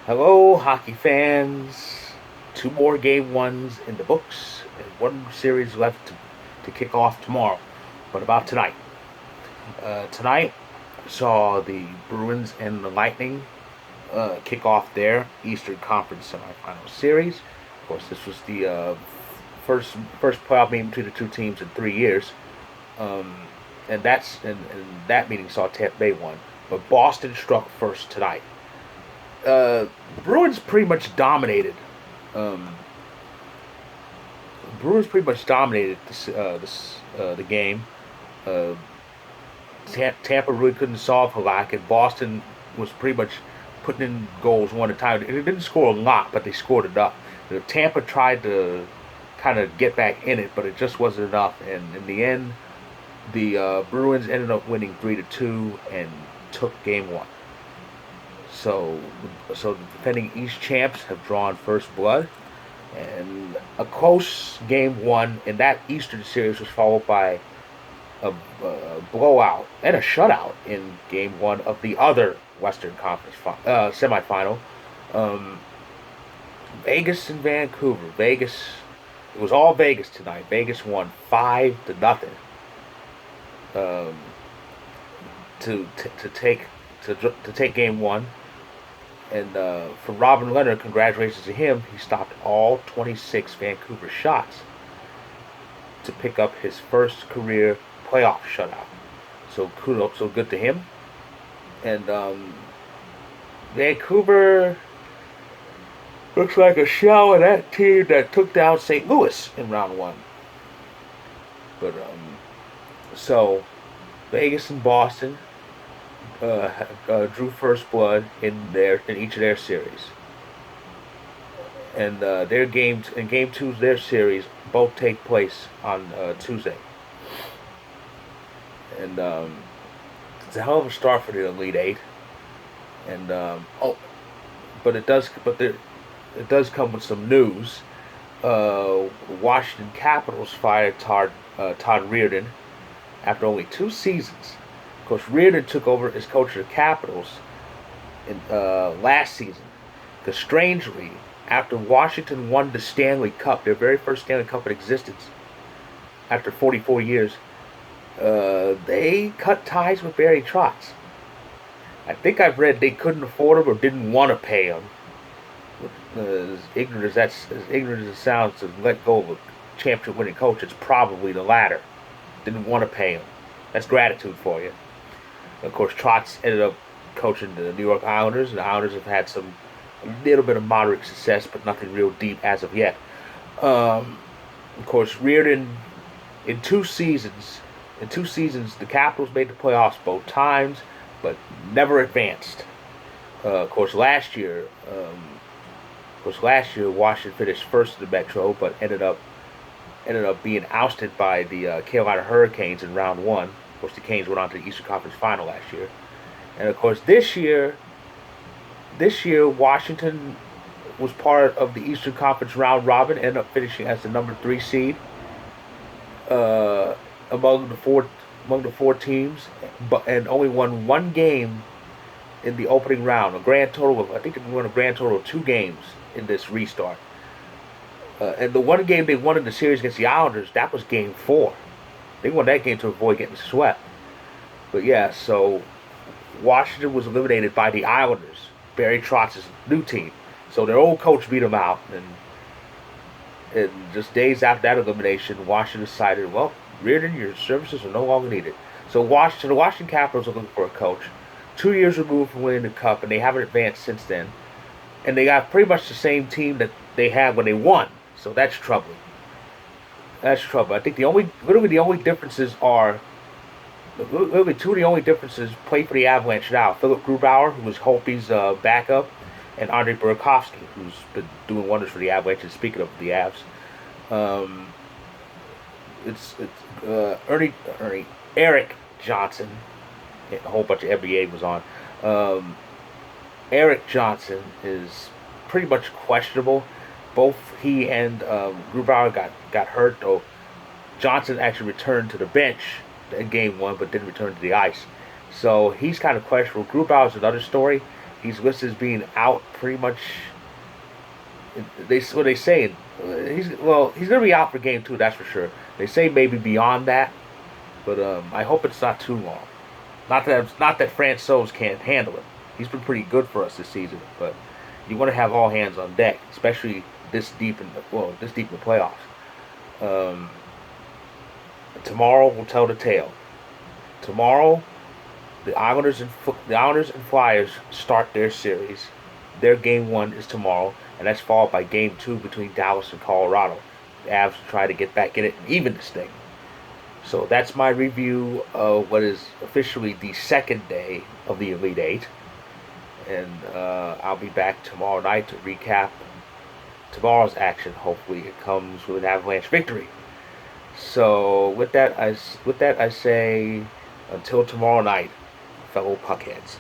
Hello, hockey fans. Two more game ones in the books, and one series left to kick off tomorrow. But about tonight. Tonight saw the Bruins and the Lightning kick off their Eastern Conference semifinal series. Of course, this was the first playoff meeting between the two teams in 3 years, um, and that meeting saw Tampa Bay won. But Boston struck first tonight. The Bruins pretty much dominated. Um, Bruins pretty much dominated the game. Uh, Tampa really couldn't solve Halak, and Boston was pretty much putting in goals one at a time. It didn't score a lot, but they scored enough. Tampa tried to kind of get back in it, but it just wasn't enough. And in the end, the Bruins ended up winning 3-2 and took game one. So, so the defending East champs have drawn first blood, and a close game one in that Eastern series was followed by a blowout and a shutout in game one of the other Western Conference semifinal. Um, Vegas and Vancouver. Vegas. It was all Vegas tonight. Vegas won 5-0 um, to take game one. And for Robin Leonard, congratulations to him. He stopped all 26 Vancouver shots to pick up his first career playoff shutout. So kudos, so good to him. And Vancouver looks like a shell of that team that took down St. Louis in round one. But so Vegas and Boston drew first blood in each of their series, and their games in game two of their series both take place on Tuesday, and it's a hell of a start for the Elite Eight, and but it does come with some news. Washington Capitals fired Todd Reardon after only 2 seasons. Of course, Reardon took over as coach of the Capitals in last season. Because strangely, after Washington won the Stanley Cup, their very first Stanley Cup in existence, after 44 years, they cut ties with Barry Trotz. I think I've read they couldn't afford him or didn't want to pay him. As ignorant as it sounds, to let go of a championship-winning coach, it's probably the latter. Didn't want to pay him. That's gratitude for you. Of course, Trotz ended up coaching the New York Islanders, and the Islanders have had a little bit of moderate success, but nothing real deep as of yet. Of course, Reardon in 2 seasons, the Capitals made the playoffs both times, but never advanced. Of course, last year, Washington finished first in the Metro, but ended up being ousted by the Carolina Hurricanes in round one. Of course, the Canes went on to the Eastern Conference Final last year. And of course, this year, Washington was part of the Eastern Conference round robin, ended up finishing as the number 3 seed among the four teams, and only won one game in the opening round. I think they won a grand total of 2 games in this restart. And the one game they won in the series against the Islanders, that was game 4. They won that game to avoid getting swept. But yeah, so Washington was eliminated by the Islanders, Barry Trotz's new team. So their old coach beat them out, and just days after that elimination, Washington decided, well, Reardon, your services are no longer needed. So the Washington Capitals are looking for a coach. 2 years removed from winning the Cup, and they haven't advanced since then. And they got pretty much the same team that they had when they won. So that's troubling. That's trouble. I think literally the only differences are, literally two of the only differences play for the Avalanche now. Philip Grubauer, who was Holtby's backup, and Andrei Burakovsky, who's been doing wonders for the Avalanche. And speaking of the Avs, it's Eric Johnson. A whole bunch of NBA was on. Eric Johnson is pretty much questionable. Both he and Grubauer got hurt, though Johnson actually returned to the bench in game one, but didn't return to the ice. So he's kind of questionable. Grubauer's another story. He's listed as being out pretty much. What they say. He's gonna be out for game 2. That's for sure. They say maybe beyond that, but I hope it's not too long. Not that Francouz can't handle it. He's been pretty good for us this season, but you want to have all hands on deck, especially this deep in the playoffs. Um, Tomorrow will tell the tale. Tomorrow, the Islanders and Flyers start their series. Their game 1 is tomorrow, and that's followed by game 2 between Dallas and Colorado. The Avs try to get back in it and even this thing. So that's my review of what is officially the second day of the Elite Eight, and I'll be back tomorrow night to recap tomorrow's action. Hopefully, it comes with an Avalanche victory. So with that, I say until tomorrow night, fellow puckheads.